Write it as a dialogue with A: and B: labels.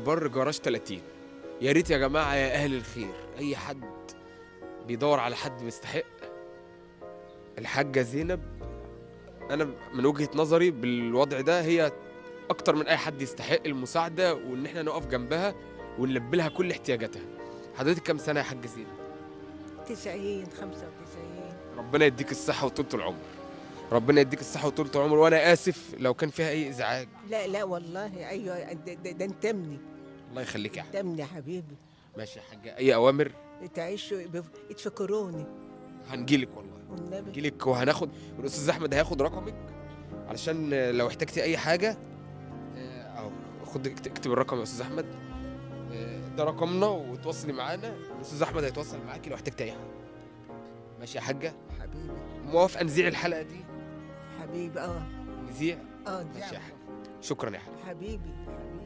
A: البر جراج 30. يا ريت يا جماعه يا اهل الخير، اي حد بيدور على حد مستحق، الحاجه زينب انا من وجهه نظري بالوضع ده هي اكتر من اي حد يستحق المساعده، وان احنا نقف جنبها ونلبي لها كل احتياجاتها. حضرتك كام سنه يا حاجه زينب؟
B: 90 95.
A: ربنا يديك الصحه وطولة العمر. ربنا يديك الصحه وطولة العمر، وانا اسف لو كان فيها اي ازعاج.
B: لا لا والله، ايوه ده انت مني.
A: الله يخليك يا
B: انت
A: حاج.
B: مني يا حبيبي.
A: ماشي يا حاجه، اي اوامر؟
B: تعيش تفكروني
A: هنجيلك والله.
B: والنبي.
A: هنجيلك وهناخد، والاستاذ احمد هياخد رقمك علشان لو احتجتي اي حاجه اهو. خد اكتب الرقم يا استاذ احمد. ده رقمنا وتواصلي معانا، الاستاذ احمد هيتواصل معاكي لو احتجتي اي حاجه. ماشي يا حاجه؟
B: حبيبي
A: موافقه نذيع الحلقه دي؟
B: حبيبي
A: نذيع.
B: اه
A: ماشي يا
B: نعم.
A: حاجه. شكرا يا حاجه.
B: حبيبي حبيبي.